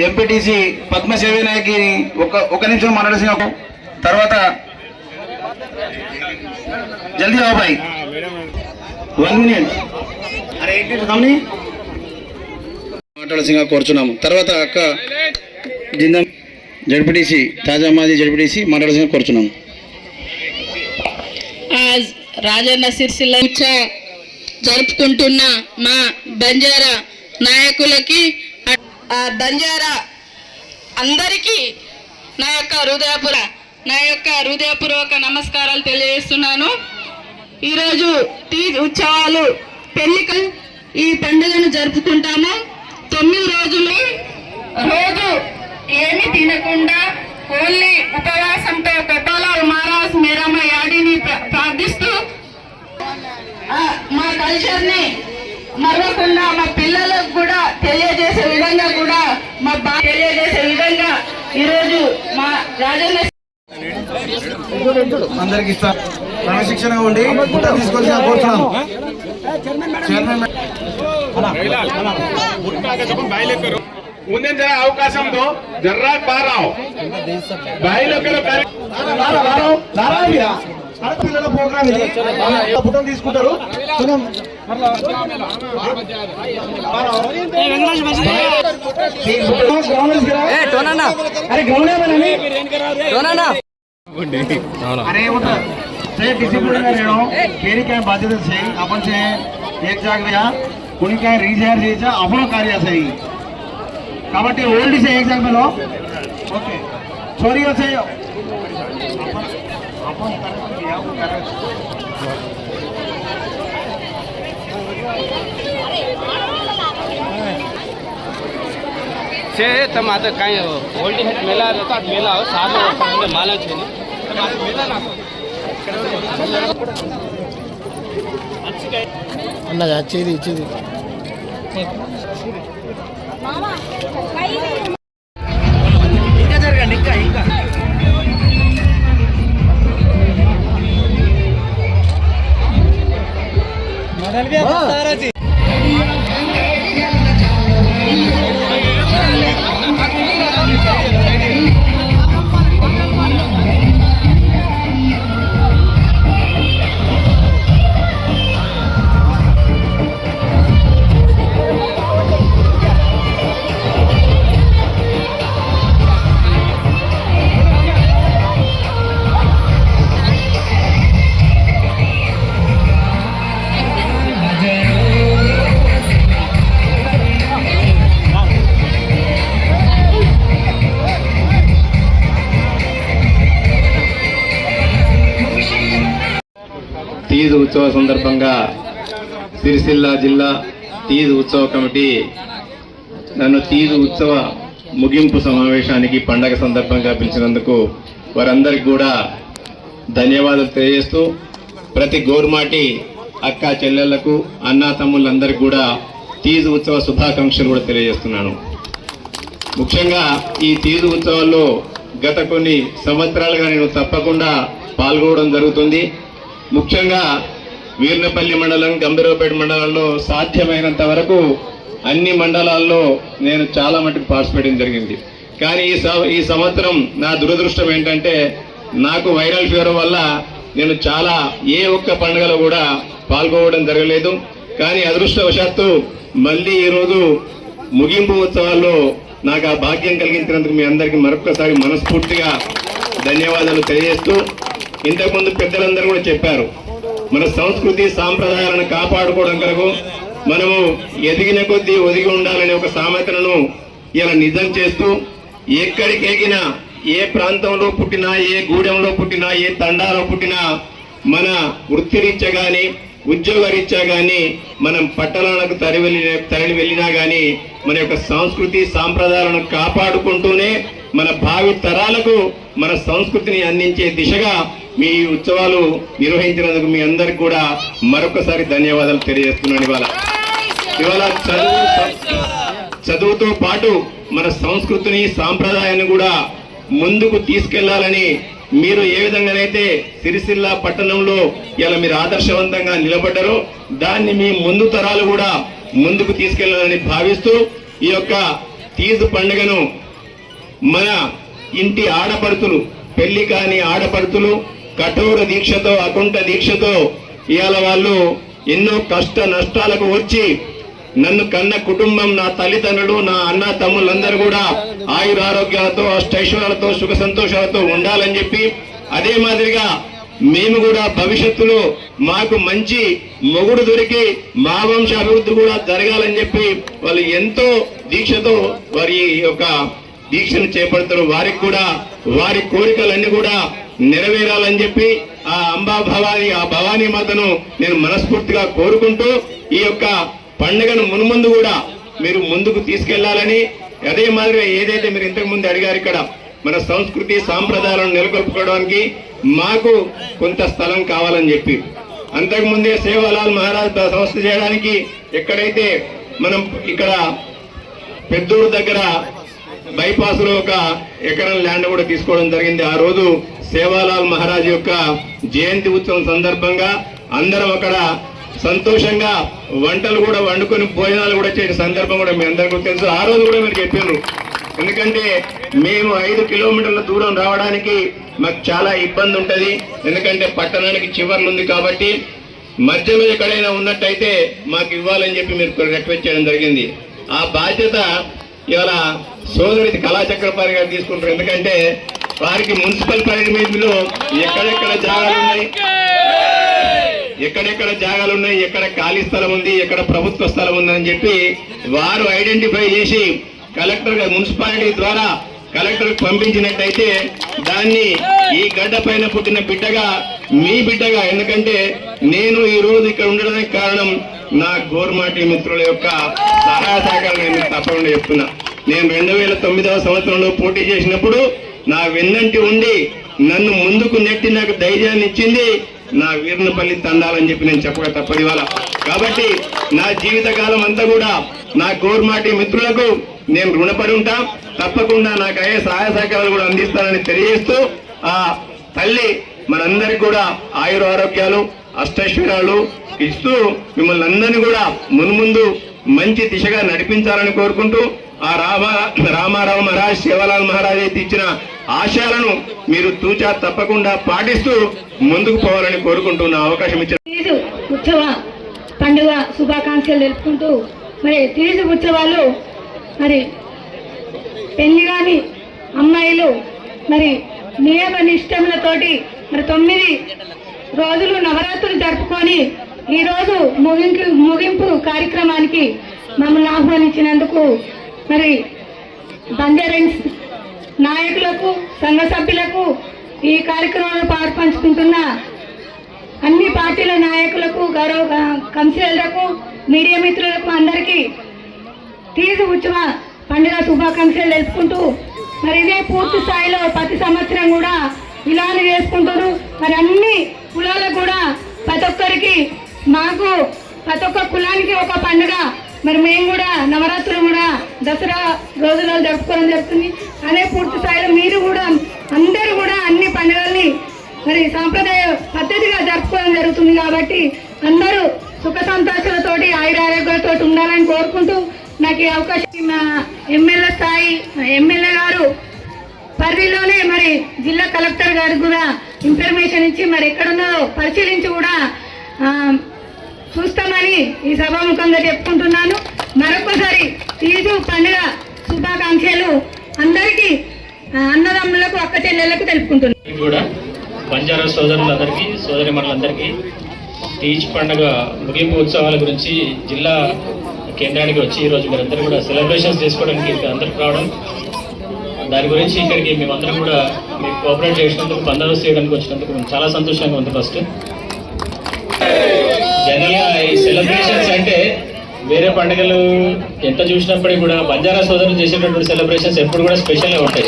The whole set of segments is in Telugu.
ఎంపీటీసీ పద్మసేవి నాయకిని ఒక నిమిషం మాట్లాడాల్సిన తర్వాత జల్దీ आओ भाई 1 मिनट అరే ఏంటి తమ్ముని మాట్లాడాల్సిందిగా కోరుచున్నాము. తర్వాత అక్క జిందం జడ్పీటీసీ తాజా మాజీ జడ్పీటీసీ మాట్లాడాల్సిందిగా కోరుచున్నాము. రాజన్న సిరిసిల్ల జరుపుకుంటున్న మా బంజారా నాయకులకి బంజారా అందరికీ నా యొక్క హృదయపూర్వక నమస్కారాలు తెలియజేస్తున్నాను. ఈరోజు తీజ్ ఉత్సవాలు పెళ్లిక ఈ పండుగను జరుపుకుంటాము. 9 రోజులు రోజు ఏమి తినకుండా ఓన్లీ ఉపవాసంతో పెద్దలాల్ మహారాజ్ మేరమ్మ యాడిని ప్రార్థిస్తూ మా కల్చర్ని మరవకుండా మా పిల్లలకు కూడా తెలియజేసే విధంగా ఈరోజు మా రాజన్న అందరికి క్రమశిక్షణగా ఉండి తీసుకోవాల్సిన కోరుతున్నాం. उन्हें जरा अवकाशम दो जर्रा बाहर आओ भाई लोग పిల్లల ప్రోగ్రామ్ ఇది ఫోటో తీసుకుంటారు. अरे डिसिप्लिन में रहना केरी क्या बाध्यता से अपन से एक जागृया कोणी काय रीजायर చేసా अपन कार्य सही కాబట్టి ఓల్డ్ से एक जाग में लो ओके छोरी से अपन किया वो कर છે તમારે કાંઈ ઓલ્ડ હેડ મેલા હતા મેલા સારો માલા છે ને તમારે મેલા નાખો అన్నది వచ్చేది ఇచ్చేది ఇంకా జరగండి ఇంకా తీజ్ ఉత్సవ సందర్భంగా సిరిసిల్ల జిల్లా తీజ్ ఉత్సవ కమిటీ నన్ను తీజ్ ఉత్సవ ముగింపు సమావేశానికి పండగ సందర్భంగా పిలిచినందుకు వారందరికీ కూడా ధన్యవాదాలు తెలియజేస్తూ ప్రతి గోర్మాటి అక్క చెల్లెళ్లకు అన్నా తమ్ముళ్ళందరికీ కూడా తీజ్ ఉత్సవ శుభాకాంక్షలు కూడా తెలియజేస్తున్నాను. ముఖ్యంగా ఈ తీజ్ ఉత్సవాల్లో గత కొన్ని సంవత్సరాలుగా నేను తప్పకుండా పాల్గొనడం జరుగుతుంది. ముఖ్యంగా వీర్నపల్లి మండలం గంభీరపేట మండలంలో సాధ్యమైనంత వరకు అన్ని మండలాల్లో నేను చాలా మటుకు పార్టిసిపేట్ జరిగింది. కానీ ఈ సంవత్సరం నా దురదృష్టం ఏంటంటే నాకు వైరల్ ఫీవర్ వల్ల నేను చాలా ఏ ఒక్క పండుగలో కూడా పాల్గొనడం జరగలేదు. కానీ అదృష్టవశాత్తు మళ్ళీ ఈరోజు ముగింపు ఉత్సవాల్లో నాకు ఆ భాగ్యం కలిగించినందుకు మీ అందరికీ మరొకసారి మనస్ఫూర్తిగా ధన్యవాదాలు తెలియజేస్తూ, ఇంతకుముందు పెద్దలందరూ కూడా చెప్పారు, మన సంస్కృతి సాంప్రదాయాలను కాపాడుకోవడం కొరకు మనము ఎదిగిన కొద్దీ ఒదిగి ఉండాలనే ఒక సామెతలను ఇలా నిజం చేస్తూ, ఎక్కడికెగినా ఏ ప్రాంతంలో పుట్టినా ఏ గూడెంలో పుట్టినా ఏ తండాలో పుట్టినా మన వృత్తిరీత్యా కానీ ఉద్యోగరీత్యా కానీ మనం పట్టణాలకు తరలి వెళ్ళినా కానీ మన యొక్క సంస్కృతి సాంప్రదాయాలను కాపాడుకుంటూనే మన భావి తరాలకు మన సంస్కృతిని అందించే దిశగా మీ ఉత్సవాలు నిర్వహించినందుకు మీ అందరికి కూడా మరొకసారి ధన్యవాదాలు తెలియజేస్తున్నాను. ఇవాళ చదువుతో పాటు మన సంస్కృతిని సాంప్రదాయాన్ని కూడా ముందుకు తీసుకెళ్లాలని మీరు ఏ విధంగానైతే సిరిసిల్ల పట్టణంలో ఇలా మీరు ఆదర్శవంతంగా నిలబడ్డారో దాన్ని మీ ముందు తరాలు కూడా ముందుకు తీసుకెళ్లాలని భావిస్తూ ఈ యొక్క తీజు పండుగను మన ఇంటి ఆడపడుతులు, పెళ్లి కాని ఆడపడుతులు కఠోర దీక్షతో, అకుంఠ దీక్షతో ఇవాళ వాళ్ళు ఎన్నో కష్ట నష్టాలకు వచ్చి నన్ను కన్న కుటుంబం, నా తల్లిదండ్రులు, నా అన్న తమ్ముళ్ళందరూ కూడా ఆయురారోగ్యాలతో, అష్టైశ్వర్యాలతో, సుఖ సంతోషాలతో ఉండాలని చెప్పి, అదే మాదిరిగా మేము కూడా భవిష్యత్తులో మాకు మంచి మొగుడు దొరికి మా వంశ అభివృద్ధి కూడా జరగాలని చెప్పి వాళ్ళు ఎంతో దీక్షతో వారి యొక్క దీక్షను చేపడతారు. వారికి కూడా వారి కోరికలన్నీ కూడా నెరవేరాలని చెప్పి ఆ అంబా భవాని, ఆ భవానీ మాతను నేను మనస్ఫూర్తిగా కోరుకుంటూ ఈ యొక్క పండుగను మున్ముందు కూడా మీరు ముందుకు తీసుకెళ్లాలని, అదే మాదిరిగా ఏదైతే మీరు ఇంతకు ముందు అడిగారు, ఇక్కడ మన సంస్కృతి సాంప్రదాయాలను నెలకొల్పుకోవడానికి మాకు కొంత స్థలం కావాలని చెప్పి, అంతకుముందే సేవాలాల్ మహారాజ్ సంస్థ చేయడానికి ఎక్కడైతే మనం ఇక్కడ పెద్దూరు దగ్గర బైపాస్ లో 1 ఎకరం ల్యాండ్ కూడా తీసుకోవడం జరిగింది. ఆ రోజు సేవాలాల్ మహారాజ్ యొక్క జయంతి ఉత్సవం సందర్భంగా అందరం అక్కడ సంతోషంగా వంటలు కూడా వండుకొని భోజనాలు కూడా చేసే సందర్భం కూడా మీ అందరికీ తెలుసు. ఆ రోజు కూడా మీరు చెప్పారు, ఎందుకంటే మేము 5 కిలోమీటర్ల దూరం రావడానికి మాకు చాలా ఇబ్బంది ఉంటుంది, ఎందుకంటే పట్టణానికి చివర్లు ఉంది కాబట్టి మధ్యలో ఎక్కడైనా ఉన్నట్టయితే మాకు ఇవ్వాలని చెప్పి మీరు రిక్వెస్ట్ చేయడం జరిగింది. ఆ బాధ్యత ఇవాళ సోదరి కళాచక్రపాణి గారు తీసుకుంటారు, ఎందుకంటే వారికి మున్సిపల్ పరిధిలో ఎక్కడెక్కడ జాగాలు ఉన్నాయి, ఎక్కడ ఖాళీ స్థలం ఉంది, ఎక్కడ ప్రభుత్వ స్థలం ఉందని చెప్పి వారు ఐడెంటిఫై చేసి కలెక్టర్ గారు మున్సిపాలిటీ ద్వారా కలెక్టర్ పంపించినట్టయితే దాన్ని ఈ గడ్డ పైన పుట్టిన బిడ్డగా, మీ బిడ్డగా, ఎందుకంటే నేను ఈ రోజు ఇక్కడ ఉండడానికి కారణం నా గోర్మాటి మిత్రుల యొక్క సహాయ సహకారం నేను తప్పకుండా చెప్తున్నా. నేను 2009వ సంవత్సరంలో పోటీ చేసినప్పుడు నా వెన్నంటి ఉండి నన్ను ముందుకు నెట్టి నాకు ధైర్యాన్ని ఇచ్చింది నా వీర్నపల్లి తండాలని చెప్పి నేను చెప్పక తప్పది ఇవాళ. కాబట్టి నా జీవితకాలం అంతా కూడా నా గోర్మాటి మిత్రులకు నేను రుణపడి ఉంటా, తప్పకుండా నాకు అయ్యే సహాయ సహకారాలు కూడా అందిస్తానని తెలియజేస్తూ, ఆ తల్లి మనందరికీ కూడా ఆయురారోగ్యాలు, అష్టైశ్వర్యాలు ఇస్తూ మిమ్మల్ని అందరినీ కూడా మున్ముందు మంచి దిశగా నడిపించాలని కోరుకుంటూ, ఆ రామారావు మహారాజ్, సేవాలాల్ మహారాజ్ అయితే ఇచ్చిన ఆశయాలను మీరు తూచా తప్పకుండా పాటిస్తూ ముందుకు పోవాలని కోరుకుంటున్న అవకాశం ఇచ్చిన ఉత్సవ పండుగ శుభాకాంక్షలు తెలుపుకుంటూ, మరి తీజు ఉత్సవాలు మరి పెళ్లి కాని అమ్మాయిలు మరి నియమ నిష్టములతోటి మరి 9 రోజులు నవరాత్రులు జరుపుకొని ఈరోజు ముగింపు కార్యక్రమానికి మమ్మల్ని ఆహ్వానించినందుకు మరి బంజారెన్స్ నాయకులకు, సంఘ సభ్యులకు, ఈ కార్యక్రమంలో పాల్పంచుకుంటున్న అన్ని పార్టీల నాయకులకు, గౌరవ కౌన్సిలర్లకు, మీడియా మిత్రులకు అందరికీ తీజు ఉత్సవ పండుగ శుభాకాంక్షలు తెలుపుకుంటూ, మరి ఇదే పూర్తి స్థాయిలో ప్రతి సంవత్సరం కూడా ఇలానే చేసుకుంటారు. మరి అన్ని కులాలకు కూడా ప్రతి ఒక్కరికి, మాకు ప్రతి ఒక్క కులానికి ఒక పండుగ, మరి మేము కూడా నవరాత్రులు కూడా దసరా రోజులలో జరుపుకోవడం జరుగుతుంది. అదే పూర్తి స్థాయిలో మీరు కూడా అందరూ కూడా అన్ని పండుగల్ని మరి సాంప్రదాయ పద్ధతిగా జరుపుకోవడం జరుగుతుంది. కాబట్టి అందరూ సుఖ సంతోషాలతోటి, ఆయురారోగ్యాలతో ఉండాలని కోరుకుంటూ, నాకు ఈ అవకాశం మా ఎమ్మెల్యే గారు పరిధిలోనే మరి జిల్లా కలెక్టర్ గారికి కూడా ఇన్ఫర్మేషన్ ఇచ్చి మరి ఎక్కడున్నదో పరిశీలించి కూడా చూస్తామని ఈ సభాముఖంగా చెప్పుకుంటున్నాను. మరొకసారి తీజు పండుగ శుభాకాంక్షలు అందరికీ, అన్నదమ్ములకు, అక్క చెల్లెళ్లకు తెలుపుకుంటున్నాను. కూడా బంజారా సోదరులందరికీ, సోదరిమణులందరికీ తీజ్ పండుగ ముగింపు ఉత్సవాల గురించి జిల్లా కేంద్రానికి వచ్చి ఈరోజు మీరందరూ కూడా సెలబ్రేషన్స్ చేసుకోవడానికి అందరికి రావడం, దాని గురించి ఇక్కడికి మేమందరం కూడా మీకు కోఆపరేట్ చేసినందుకు, బందోబస్తు చేయడానికి వచ్చినందుకు మేము చాలా సంతోషంగా ఉంది. ఫస్ట్ జనరల్గా ఈ సెలబ్రేషన్స్ అంటే వేరే పండుగలు ఎంత చూసినప్పటికీ కూడా బంజారా సోదరులు చేసేటటువంటి సెలబ్రేషన్స్ ఎప్పుడు కూడా స్పెషల్గా ఉంటాయి.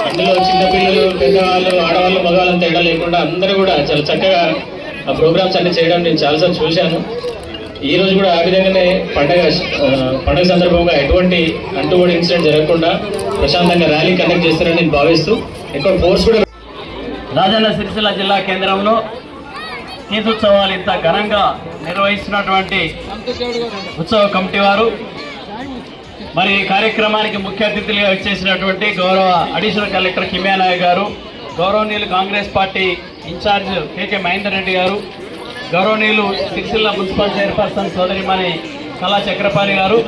అందులో చిన్నపిల్లలు, పెద్దవాళ్ళు, ఆడవాళ్ళు, మగవాళ్ళని తేడా లేకుండా అందరూ కూడా చాలా చక్కగా ఆ ప్రోగ్రామ్స్ అన్ని చేయడం నేను చాలాసార్లు చూశాను. ఈ రోజు కూడా ఆ విధంగానే పండుగ సందర్భంగా ఎటువంటి అంటుబడి ఇన్సిడెంట్ జరగకుండా ప్రశాంతంగా ర్యాలీ కండక్ట్ చేస్తారని నేను భావిస్తూ, ఎక్కువ ఫోర్స్ కూడా. రాజన్న సిరిసిల్ల జిల్లా కేంద్రంలో తీర్థోత్సవాలు ఇంత ఘనంగా నిర్వహిస్తున్నటువంటి ఉత్సవ కమిటీ వారు మరి ఈ కార్యక్రమానికి ముఖ్య అతిథులుగా వచ్చేసినటువంటి గౌరవ అడిషనల్ కలెక్టర్ కిమ్యా నాయక్ గారు, గౌరవనీయులు కాంగ్రెస్ పార్టీ ఇన్ఛార్జ్ కేకే మహేందర్ రెడ్డి గారు, గౌరవనీయులు సిరిసిల్ల మున్సిపల్ చైర్పర్సన్ సోదరిమణి కళా చక్రపాణి గారు,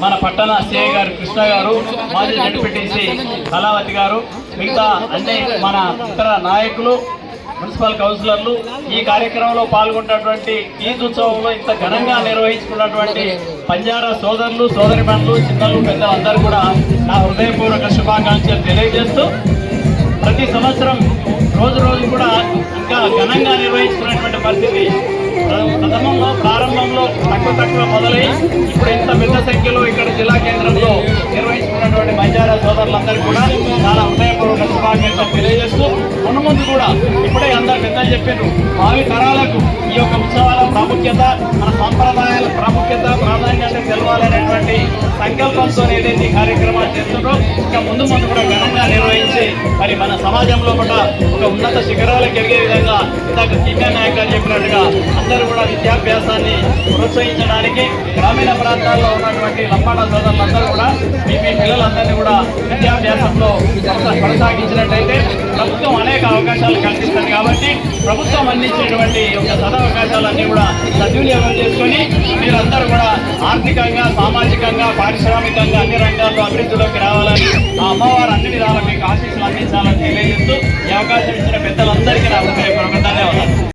మన పట్టణ సిఐ గారు కృష్ణ గారు, మాజీ జడ్పీటీసీ కళావతి గారు, మిగతా అన్ని మన ఇతర నాయకులు, మున్సిపల్ కౌన్సిలర్లు, ఈ కార్యక్రమంలో పాల్గొన్నటువంటి ఈద్ ఉత్సవంలో ఇంత ఘనంగా నిర్వహించుకున్నటువంటి బంజారా సోదరులు, సోదరిమణులు, చిన్నలు, పెద్దలు అందరూ కూడా నా హృదయపూర్వక శుభాకాంక్షలు తెలియజేస్తూ, ప్రతి సంవత్సరం రోజు రోజు కూడా ఇంకా ఘనంగా నిర్వహించుకున్నటువంటి పరిస్థితి ప్రారంభంలో తక్కువ మొదలై ఇప్పుడు ఇంత పెద్ద సంఖ్యలో ఇక్కడ జిల్లా కేంద్రంలో నిర్వహించుకున్నటువంటి బంజారా సోదరులందరూ కూడా చాలా హృదయపూర్వక శుభాకాంక్షలు తెలియజేస్తూ, ముందు కూడా ఇప్పుడే అందరు పెద్దలు చెప్పారు, భావి తరాలకు ఈ యొక్క ఉత్సవాల ప్రాముఖ్యత, మన సాంప్రదాయాల ప్రాముఖ్యత, ప్రాధాన్యత తెలవాలనేటువంటి సంకల్పంతో ఏదైతే ఈ కార్యక్రమాలు చేస్తున్నారో ఇంకా ముందు కూడా ఘనంగా నిర్వహించి మరి మన సమాజంలో కూడా ఒక ఉన్నత శిఖరాలకు ఎదిగే విధంగా ఇందాక కిమ్యా నాయక్ గారు చెప్పినట్టుగా అందరూ కూడా విద్యాభ్యాసాన్ని ప్రోత్సహించడానికి గ్రామీణ ప్రాంతాల్లో ఉన్నటువంటి లంబాడ సోదరులందరూ కూడా మీ పిల్లలందరినీ కూడా విద్యాభ్యాసంలో కొనసాగించినట్లయితే ప్రభుత్వం అనేక అవకాశాలు కల్పిస్తుంది. కాబట్టి ప్రభుత్వం అందించేటువంటి ఒక సదవకాశాలన్నీ కూడా సద్వినియోగం చేసుకొని మీరందరూ కూడా ఆర్థికంగా, సామాజికంగా, పారిశ్రామికంగా అన్ని రంగాల్లో అభివృద్ధిలోకి రావాలని ఆ అమ్మవారు అన్ని విధాలా మీకు ఆశీస్సులు అందించాలని తెలియజేస్తూ ఈ అవకాశం ఇచ్చిన పెద్దలందరికీ నా హృదయపూర్వక ధన్యవాదాలు.